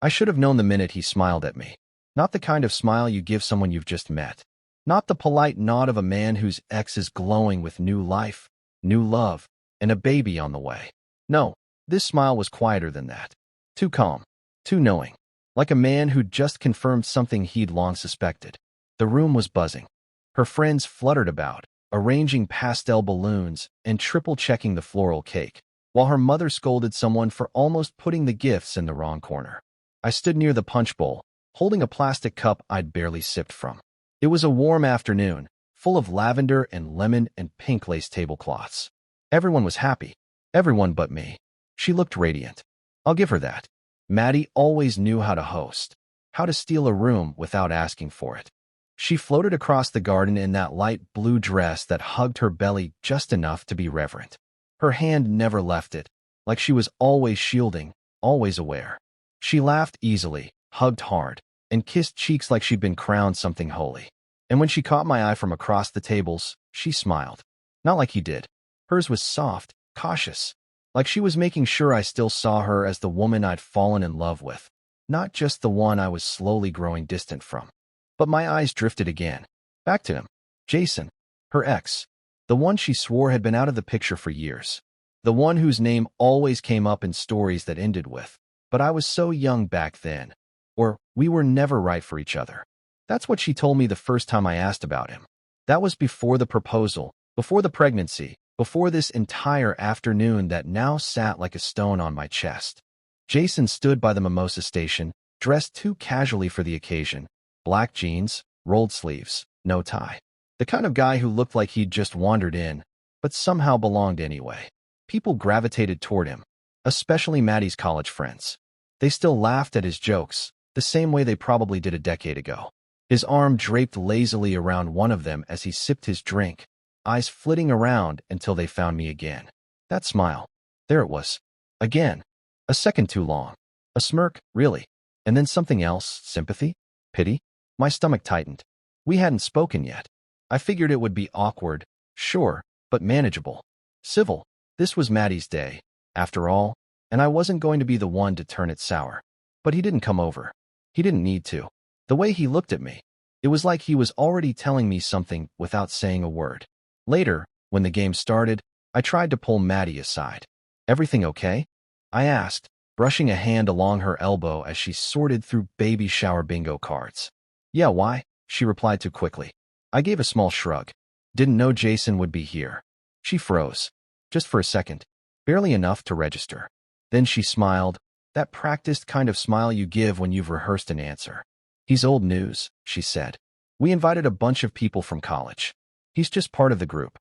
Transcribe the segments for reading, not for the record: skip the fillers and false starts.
I should have known the minute he smiled at me. Not the kind of smile you give someone you've just met. Not the polite nod of a man whose ex is glowing with new life, new love, and a baby on the way. No, this smile was quieter than that. Too calm, too knowing. Like a man who'd just confirmed something he'd long suspected. The room was buzzing. Her friends fluttered about, arranging pastel balloons and triple-checking the floral cake, while her mother scolded someone for almost putting the gifts in the wrong corner. I stood near the punch bowl, holding a plastic cup I'd barely sipped from. It was a warm afternoon, full of lavender and lemon and pink lace tablecloths. Everyone was happy. Everyone but me. She looked radiant. I'll give her that. Maddie always knew how to host, how to steal a room without asking for it. She floated across the garden in that light blue dress that hugged her belly just enough to be reverent. Her hand never left it, like she was always shielding, always aware. She laughed easily, hugged hard, and kissed cheeks like she'd been crowned something holy. And when she caught my eye from across the tables, she smiled. Not like he did. Hers was soft, cautious, like she was making sure I still saw her as the woman I'd fallen in love with, not just the one I was slowly growing distant from. But my eyes drifted again. Back to him. Jason. Her ex. The one she swore had been out of the picture for years. The one whose name always came up in stories that ended with, "But I was so young back then," or "We were never right for each other." That's what she told me the first time I asked about him. That was before the proposal, before the pregnancy, before this entire afternoon that now sat like a stone on my chest. Jason stood by the mimosa station, dressed too casually for the occasion. Black jeans, rolled sleeves, no tie. The kind of guy who looked like he'd just wandered in, but somehow belonged anyway. People gravitated toward him, especially Maddie's college friends. They still laughed at his jokes, the same way they probably did a decade ago. His arm draped lazily around one of them as he sipped his drink, eyes flitting around until they found me again. That smile. There it was. Again. A second too long. A smirk, really. And then something else. Sympathy? Pity? My stomach tightened. We hadn't spoken yet. I figured it would be awkward, sure, but manageable. Civil. This was Maddie's day, after all, and I wasn't going to be the one to turn it sour. But he didn't come over. He didn't need to. The way he looked at me, it was like he was already telling me something without saying a word. Later, when the game started, I tried to pull Maddie aside. "Everything okay?" I asked, brushing a hand along her elbow as she sorted through baby shower bingo cards. "Yeah, why?" she replied too quickly. I gave a small shrug. Didn't know Jason would be here. She froze. Just for a second. Barely enough to register. Then she smiled, that practiced kind of smile you give when you've rehearsed an answer. "He's old news," she said. "We invited a bunch of people from college. He's just part of the group."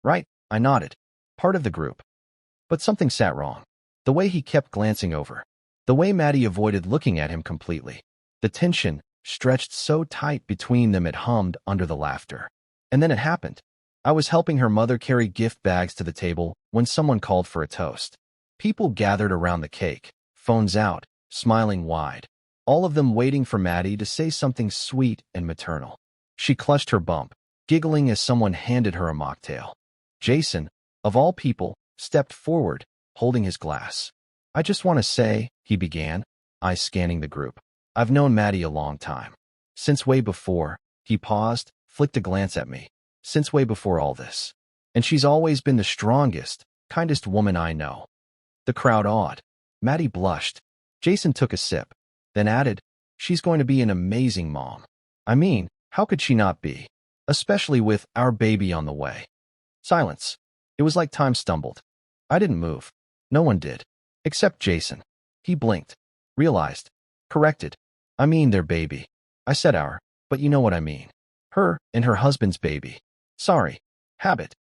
"Right," I nodded. "Part of the group." But something sat wrong. The way he kept glancing over. The way Maddie avoided looking at him completely. The tension, stretched so tight between them it hummed under the laughter. And then it happened. I was helping her mother carry gift bags to the table when someone called for a toast. People gathered around the cake, phones out, smiling wide. All of them waiting for Maddie to say something sweet and maternal. She clutched her bump, giggling as someone handed her a mocktail. Jason, of all people, stepped forward, holding his glass. "I just want to say," he began, eyes scanning the group. "I've known Maddie a long time. Since way before," he paused, flicked a glance at me. "Since way before all this. And she's always been the strongest, kindest woman I know." The crowd awed. Maddie blushed. Jason took a sip, then added, "She's going to be an amazing mom. I mean, how could she not be? Especially with our baby on the way." Silence. It was like time stumbled. I didn't move. No one did. Except Jason. He blinked. Realized. Corrected. "I mean their baby. I said our, but you know what I mean. Her and her husband's baby. Sorry. Habit."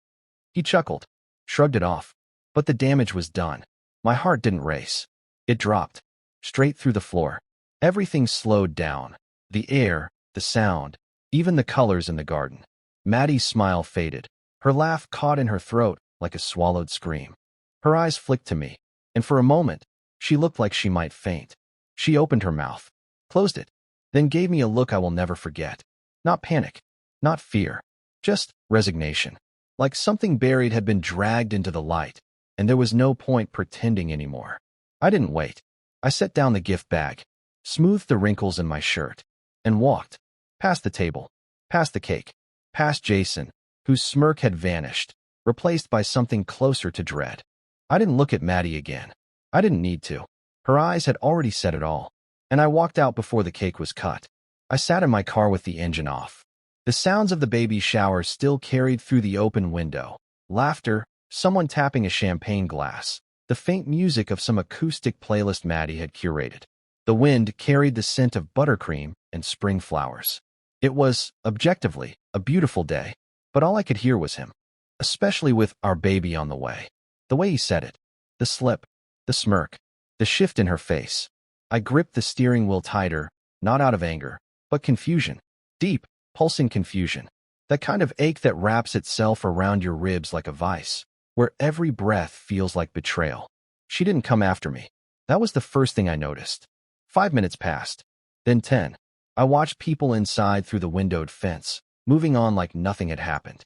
He chuckled. Shrugged it off. But the damage was done. My heart didn't race. It dropped. Straight through the floor. Everything slowed down. The air, the sound, even the colors in the garden. Maddie's smile faded. Her laugh caught in her throat like a swallowed scream. Her eyes flicked to me, and for a moment, she looked like she might faint. She opened her mouth, closed it, then gave me a look I will never forget. Not panic, not fear, just resignation. Like something buried had been dragged into the light, and there was no point pretending anymore. I didn't wait. I set down the gift bag. smoothed the wrinkles in my shirt, and walked. Past the table, past the cake, past Jason, whose smirk had vanished, replaced by something closer to dread. I didn't look at Maddie again. I didn't need to. Her eyes had already said it all, and I walked out before the cake was cut. I sat in my car with the engine off. The sounds of the baby shower still carried through the open window. Laughter, someone tapping a champagne glass, the faint music of some acoustic playlist Maddie had curated. The wind carried the scent of buttercream and spring flowers. It was, objectively, a beautiful day, but all I could hear was him, especially with our baby on the way. The way he said it, the slip, the smirk, the shift in her face. I gripped the steering wheel tighter, not out of anger, but confusion. Deep, pulsing confusion. That kind of ache that wraps itself around your ribs like a vice, where every breath feels like betrayal. She didn't come after me. That was the first thing I noticed. 5 minutes passed. Then 10. I watched people inside through the windowed fence, moving on like nothing had happened.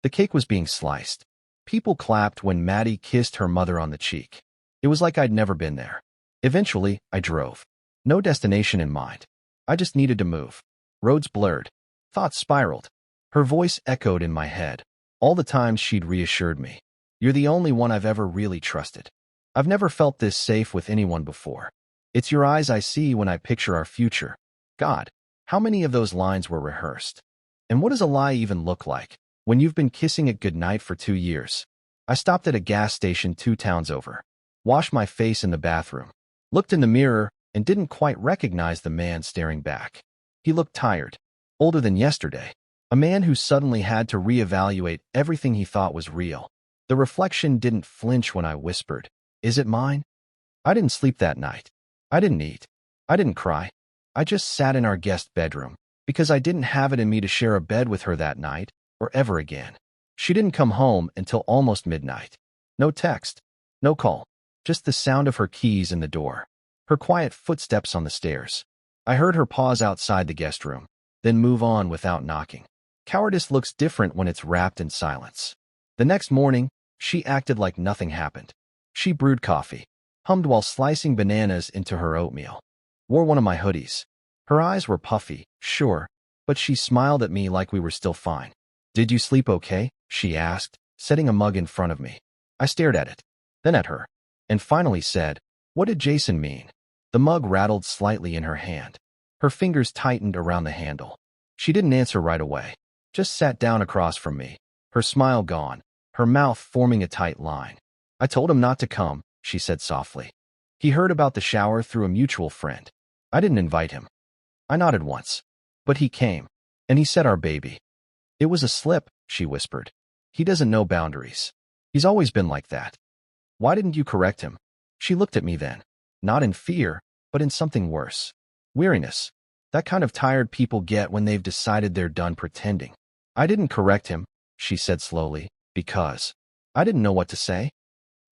The cake was being sliced. People clapped when Maddie kissed her mother on the cheek. It was like I'd never been there. Eventually, I drove. No destination in mind. I just needed to move. Roads blurred. Thoughts spiraled. Her voice echoed in my head. All the times she'd reassured me. You're the only one I've ever really trusted. I've never felt this safe with anyone before. It's your eyes I see when I picture our future. God, how many of those lines were rehearsed? And what does a lie even look like when you've been kissing it goodnight for 2 years? I stopped at a gas station 2 towns over, washed my face in the bathroom, looked in the mirror, and didn't quite recognize the man staring back. He looked tired, older than yesterday, a man who suddenly had to reevaluate everything he thought was real. The reflection didn't flinch when I whispered, "Is it mine?" I didn't sleep that night. I didn't eat. I didn't cry. I just sat in our guest bedroom, because I didn't have it in me to share a bed with her that night, or ever again. She didn't come home until almost midnight. No text, no call, just the sound of her keys in the door, her quiet footsteps on the stairs. I heard her pause outside the guest room, then move on without knocking. Cowardice looks different when it's wrapped in silence. The next morning, she acted like nothing happened. She brewed coffee, hummed while slicing bananas into her oatmeal, wore one of my hoodies. Her eyes were puffy, sure, but she smiled at me like we were still fine. "Did you sleep okay?" she asked, setting a mug in front of me. I stared at it, then at her, and finally said, "What did Jason mean?" The mug rattled slightly in her hand. Her fingers tightened around the handle. She didn't answer right away, just sat down across from me, her smile gone, her mouth forming a tight line. "I told him not to come," she said softly. "He heard about the shower through a mutual friend. I didn't invite him." I nodded once. "But he came, and he said our baby." "It was a slip," she whispered. "He doesn't know boundaries. He's always been like that." "Why didn't you correct him?" She looked at me then, not in fear, but in something worse. Weariness. That kind of tired people get when they've decided they're done pretending. "I didn't correct him," she said slowly, "because I didn't know what to say."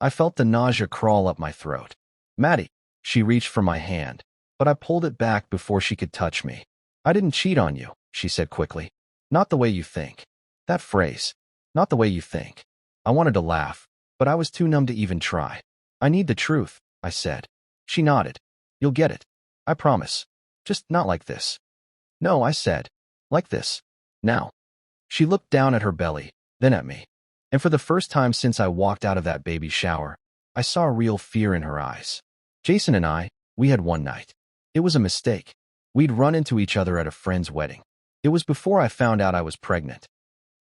I felt the nausea crawl up my throat. "Maddie." She reached for my hand, but I pulled it back before she could touch me. "I didn't cheat on you," she said quickly. "Not the way you think." That phrase, "not the way you think." I wanted to laugh, but I was too numb to even try. "I need the truth," I said. She nodded. "You'll get it. I promise. Just not like this." "No," I said. "Like this. Now." She looked down at her belly, then at me. And for the first time since I walked out of that baby shower, I saw real fear in her eyes. Jason and I, we had one night. It was a mistake. We'd run into each other at a friend's wedding. It was before I found out I was pregnant.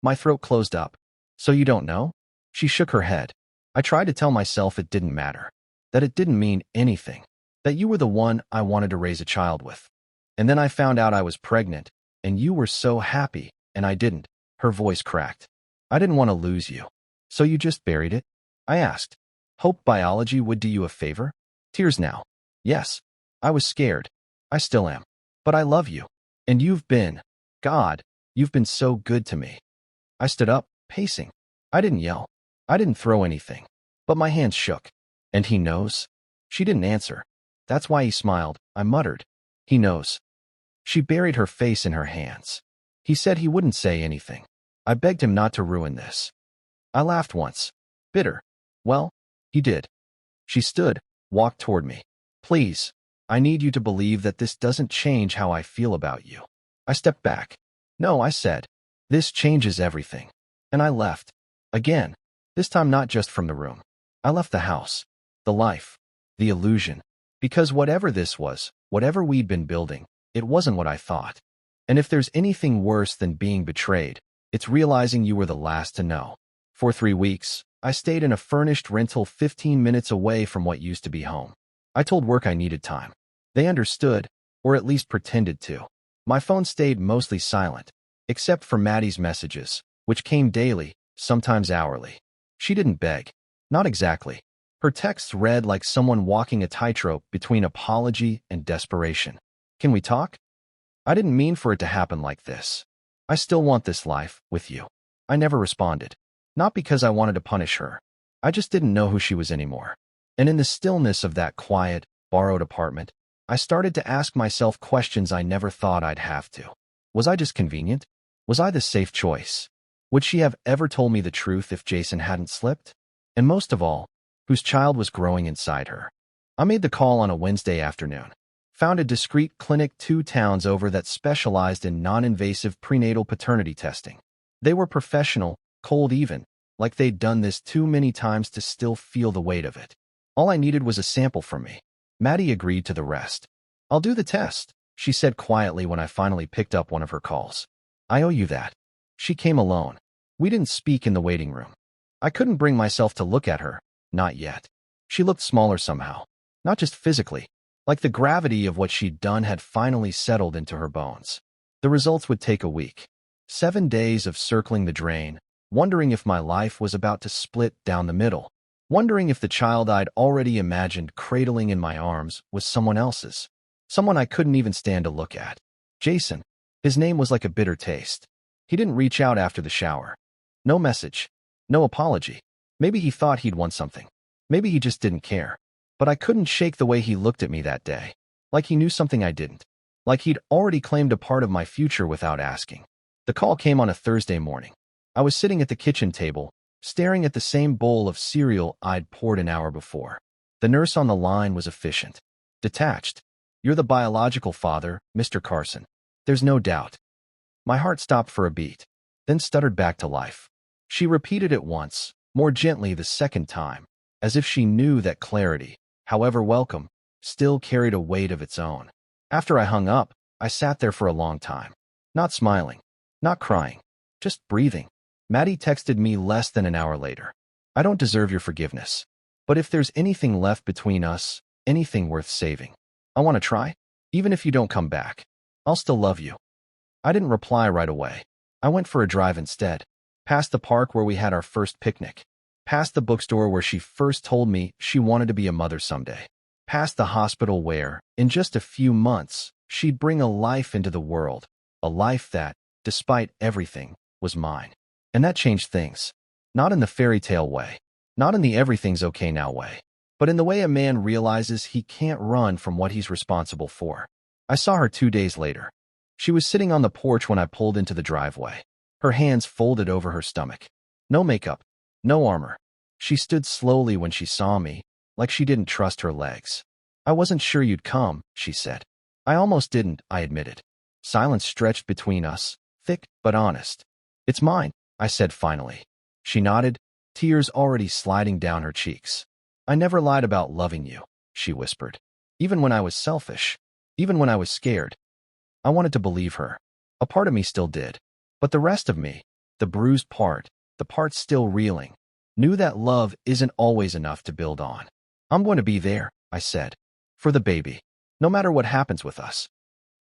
My throat closed up. "So you don't know?" She shook her head. I tried to tell myself it didn't matter, that it didn't mean anything, that you were the one I wanted to raise a child with. And then I found out I was pregnant, and you were so happy, and I didn't. Her voice cracked. "I didn't want to lose you. So you just buried it?" I asked. "Hope biology would do you a favor?" Tears now. "Yes. I was scared. I still am. But I love you. And you've been, God, you've been so good to me." I stood up, pacing. I didn't yell. I didn't throw anything. But my hands shook. "And he knows?" She didn't answer. "That's why he smiled," I muttered. "He knows." She buried her face in her hands. "He said he wouldn't say anything. I begged him not to ruin this." I laughed once. Bitter. "Well, he did." She stood, walked toward me. "Please." I need you to believe that this doesn't change how I feel about you. I stepped back. No, I said. This changes everything. And I left. Again. This time not just from the room. I left the house. The life. The illusion. Because whatever this was, whatever we'd been building, it wasn't what I thought. And if there's anything worse than being betrayed, it's realizing you were the last to know. For 3 weeks, I stayed in a furnished rental 15 minutes away from what used to be home. I told work I needed time. They understood, or at least pretended to. My phone stayed mostly silent, except for Maddie's messages, which came daily, sometimes hourly. She didn't beg. Not exactly. Her texts read like someone walking a tightrope between apology and desperation. Can we talk? I didn't mean for it to happen like this. I still want this life, with you. I never responded. Not because I wanted to punish her. I just didn't know who she was anymore. And in the stillness of that quiet, borrowed apartment, I started to ask myself questions I never thought I'd have to. Was I just convenient? Was I the safe choice? Would she have ever told me the truth if Jason hadn't slipped? And most of all, whose child was growing inside her? I made the call on a Wednesday afternoon. Found a discreet clinic 2 towns over that specialized in non-invasive prenatal paternity testing. They were professional, cold even, like they'd done this too many times to still feel the weight of it. All I needed was a sample from me. Maddie agreed to the rest. I'll do the test, she said quietly when I finally picked up one of her calls. I owe you that. She came alone. We didn't speak in the waiting room. I couldn't bring myself to look at her, not yet. She looked smaller somehow, not just physically, like the gravity of what she'd done had finally settled into her bones. The results would take a week. 7 days of circling the drain, wondering if my life was about to split down the middle, wondering if the child I'd already imagined cradling in my arms was someone else's, someone I couldn't even stand to look at. Jason. His name was like a bitter taste. He didn't reach out after the shower. No message. No apology. Maybe he thought he'd won something. Maybe he just didn't care. But I couldn't shake the way he looked at me that day. Like he knew something I didn't. Like he'd already claimed a part of my future without asking. The call came on a Thursday morning. I was sitting at the kitchen table, staring at the same bowl of cereal I'd poured an hour before. The nurse on the line was efficient. Detached. You're the biological father, Mr. Carson. There's no doubt. My heart stopped for a beat, then stuttered back to life. She repeated it once, more gently the second time, as if she knew that clarity, however welcome, still carried a weight of its own. After I hung up, I sat there for a long time. Not smiling. Not crying. Just breathing. Maddie texted me less than an hour later. I don't deserve your forgiveness. But if there's anything left between us, anything worth saving, I want to try. Even if you don't come back, I'll still love you. I didn't reply right away. I went for a drive instead. Past the park where we had our first picnic. Past the bookstore where she first told me she wanted to be a mother someday. Past the hospital where, in just a few months, she'd bring a life into the world. A life that, despite everything, was mine. And that changed things. Not in the fairy tale way. Not in the everything's okay now way. But in the way a man realizes he can't run from what he's responsible for. I saw her 2 days later. She was sitting on the porch when I pulled into the driveway. Her hands folded over her stomach. No makeup. No armor. She stood slowly when she saw me, like she didn't trust her legs. I wasn't sure you'd come, she said. I almost didn't, I admitted. Silence stretched between us, thick but honest. It's mine, I said finally. She nodded, tears already sliding down her cheeks. I never lied about loving you, she whispered. Even when I was selfish. Even when I was scared. I wanted to believe her. A part of me still did. But the rest of me, the bruised part, the part still reeling, knew that love isn't always enough to build on. I'm going to be there, I said. For the baby. No matter what happens with us.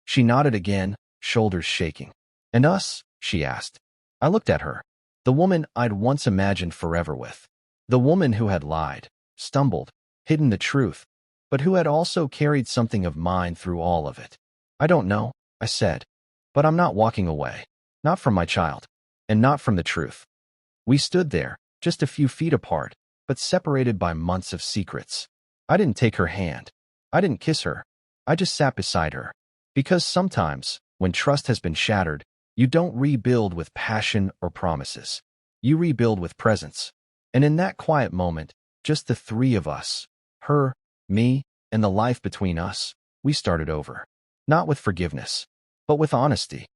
She nodded again, shoulders shaking. And us? She asked. I looked at her. The woman I'd once imagined forever with. The woman who had lied, stumbled, hidden the truth, but who had also carried something of mine through all of it. I don't know, I said. But I'm not walking away. Not from my child. And not from the truth. We stood there, just a few feet apart, but separated by months of secrets. I didn't take her hand. I didn't kiss her. I just sat beside her. Because sometimes, when trust has been shattered, you don't rebuild with passion or promises. You rebuild with presence. And in that quiet moment, just the three of us, her, me, and the life between us, we started over. Not with forgiveness, but with honesty.